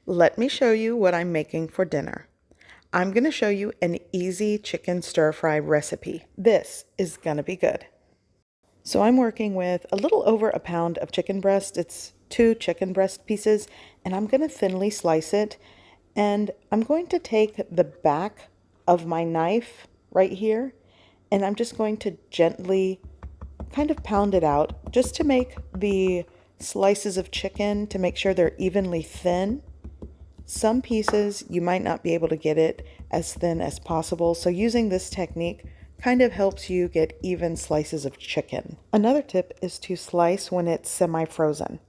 Let me show you what I'm making for dinner. I'm going to show you an easy chicken stir-fry recipe. This is going to be good. So I'm working with a little over a pound of chicken breast. It's 2 chicken breast pieces, and I'm going to thinly slice it. And I'm going to take the back of my knife right here, and I'm just going to gently kind of pound it out just to make the slices of chicken, to make sure they're evenly thin. Some pieces you might not be able to get it as thin as possible, so using this technique kind of helps you get even slices of chicken. Another tip is to slice when it's semi-frozen.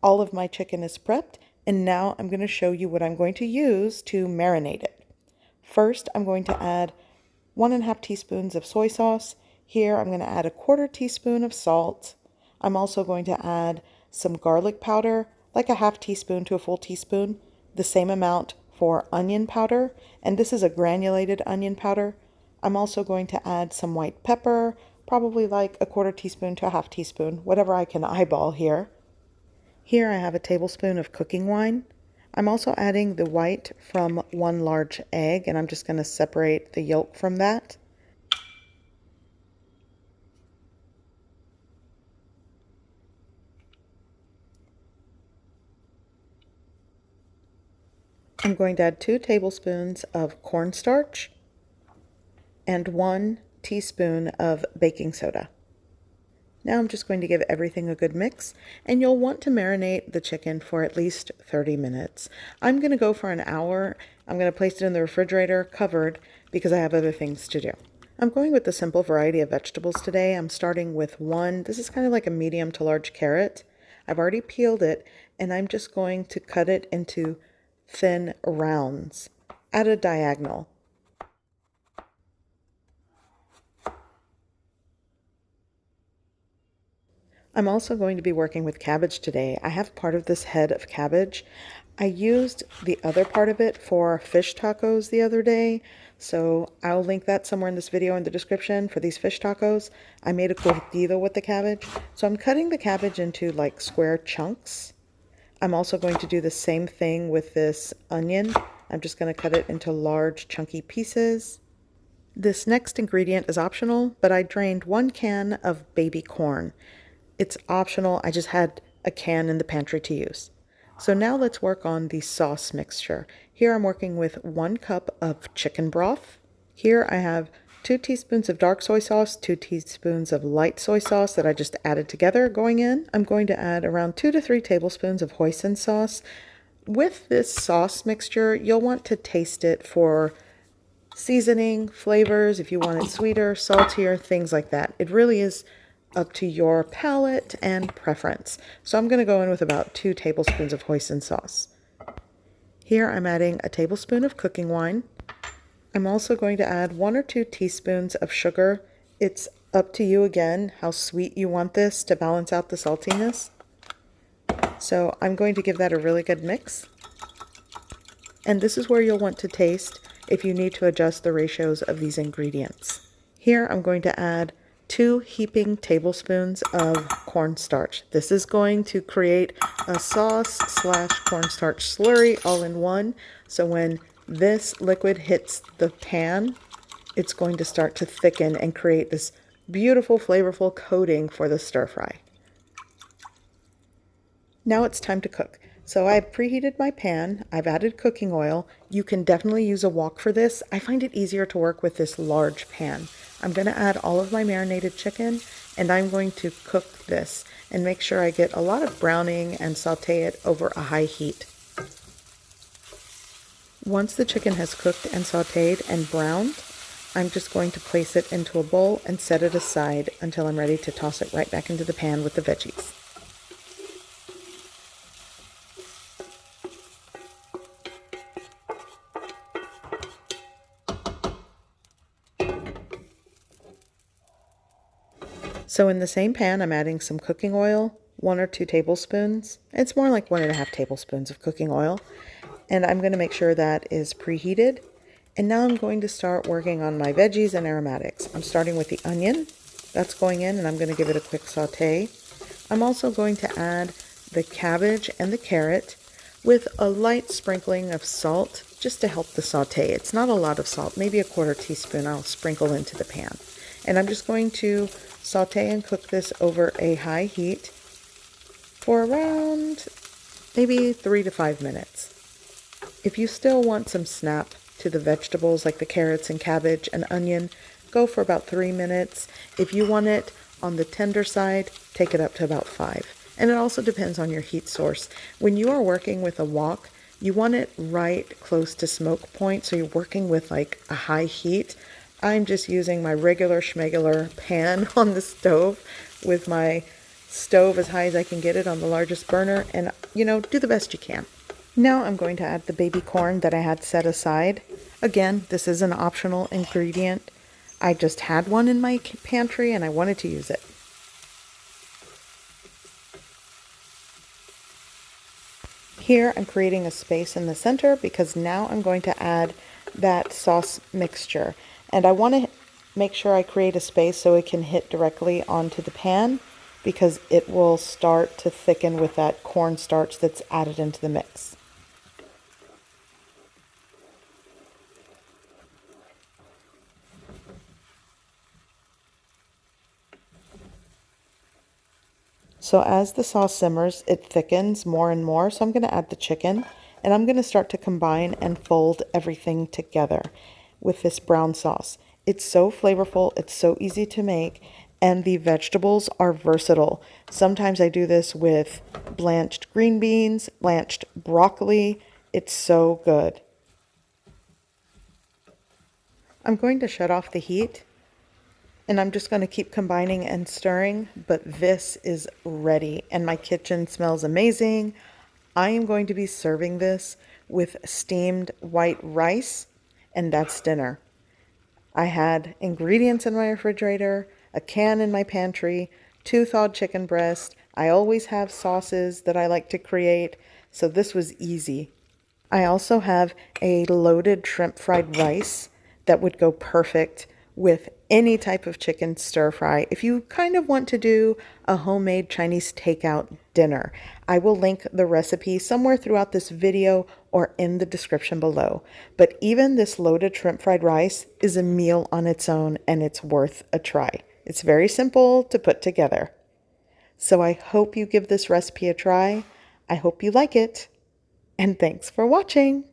All of my chicken is prepped, and now I'm going to show you what I'm going to use to marinate it. First, I'm going to add 1½ teaspoons of soy sauce. Here I'm going to add 1/4 teaspoon of salt. I'm also going to add some garlic powder, like 1/2 teaspoon to a full teaspoon. The same amount for onion powder, and this is a granulated onion powder. I'm also going to add some white pepper, probably like 1/4 teaspoon to 1/2 teaspoon, whatever I can eyeball here. Here I have a tablespoon of cooking wine. I'm also adding the white from 1 large egg, and I'm just going to separate the yolk from that. I'm going to add 2 tablespoons of cornstarch and 1 teaspoon of baking soda. Now I'm just going to give everything a good mix, and you'll want to marinate the chicken for at least 30 minutes. I'm going to go for an hour. I'm going to place it in the refrigerator covered because I have other things to do. I'm going with the simple variety of vegetables today. I'm starting with this is kind of like a medium to large carrot. I've already peeled it, and I'm just going to cut it into thin rounds at a diagonal. I'm also going to be working with cabbage today. I have part of this head of cabbage. I used the other part of it for fish tacos the other day, so I'll link that somewhere in this video in the description for these fish tacos. I made a curtido with the cabbage. So I'm cutting the cabbage into like square chunks. I'm also going to do the same thing with this onion. I'm just going to cut it into large chunky pieces. This next ingredient is optional, but I drained 1 can of baby corn. It's optional, I just had a can in the pantry to use. So now let's work on the sauce mixture. Here I'm working with 1 cup of chicken broth. Here I have 2 teaspoons of dark soy sauce, 2 teaspoons of light soy sauce that I just added together going in. I'm going to add around 2 to 3 tablespoons of hoisin sauce. With this sauce mixture, you'll want to taste it for seasoning, flavors, if you want it sweeter, saltier, things like that. It really is up to your palate and preference. So I'm going to go in with about 2 tablespoons of hoisin sauce. Here I'm adding a tablespoon of cooking wine. I'm also going to add 1 or 2 teaspoons of sugar. It's up to you again how sweet you want this to balance out the saltiness. So I'm going to give that a really good mix. And this is where you'll want to taste if you need to adjust the ratios of these ingredients. Here I'm going to add 2 heaping tablespoons of cornstarch. This is going to create a sauce / cornstarch slurry all in one. So when this liquid hits the pan, it's going to start to thicken and create this beautiful, flavorful coating for the stir fry. Now it's time to cook. So I've preheated my pan. I've added cooking oil. You can definitely use a wok for this. I find it easier to work with this large pan. I'm going to add all of my marinated chicken, and I'm going to cook this and make sure I get a lot of browning and saute it over a high heat. Once the chicken has cooked and sauteed and browned, I'm just going to place it into a bowl and set it aside until I'm ready to toss it right back into the pan with the veggies. So in the same pan, I'm adding some cooking oil, 1 or 2 tablespoons. It's more like 1½ tablespoons of cooking oil. And I'm going to make sure that is preheated. And now I'm going to start working on my veggies and aromatics. I'm starting with the onion. That's going in, and I'm going to give it a quick saute. I'm also going to add the cabbage and the carrot. with a light sprinkling of salt just to help the saute. It's not a lot of salt, maybe a 1/4 teaspoon I'll sprinkle into the pan. And I'm just going to saute and cook this over a high heat for around maybe 3 to 5 minutes. If you still want some snap to the vegetables like the carrots and cabbage and onion, go for about 3 minutes. If you want it on the tender side, take it up to about 5. And it also depends on your heat source. When you are working with a wok, you want it right close to smoke point, so you're working with like a high heat. I'm just using my regular schmegular pan on the stove with my stove as high as I can get it on the largest burner, and do the best you can. Now I'm going to add the baby corn that I had set aside. Again, this is an optional ingredient. I just had one in my pantry and I wanted to use it. Here I'm creating a space in the center because now I'm going to add that sauce mixture. And I want to make sure I create a space so it can hit directly onto the pan, because it will start to thicken with that cornstarch that's added into the mix. So as the sauce simmers, it thickens more and more. So I'm going to add the chicken, and I'm going to start to combine and fold everything together with this brown sauce. It's so flavorful, it's so easy to make, and the vegetables are versatile. Sometimes I do this with blanched green beans, blanched broccoli. It's so good. I'm going to shut off the heat, and I'm just going to keep combining and stirring, but this is ready and my kitchen smells amazing. I am going to be serving this with steamed white rice, and that's dinner. I had ingredients in my refrigerator, a can in my pantry, 2 thawed chicken breasts. I always have sauces that I like to create, so this was easy. I also have a loaded shrimp fried rice that would go perfect with any type of chicken stir fry if you kind of want to do a homemade Chinese takeout dinner. I will link the recipe somewhere throughout this video or in the description below. But even this loaded shrimp fried rice is a meal on its own, and it's worth a try. It's very simple to put together. So I hope you give this recipe a try. I hope you like it. And thanks for watching.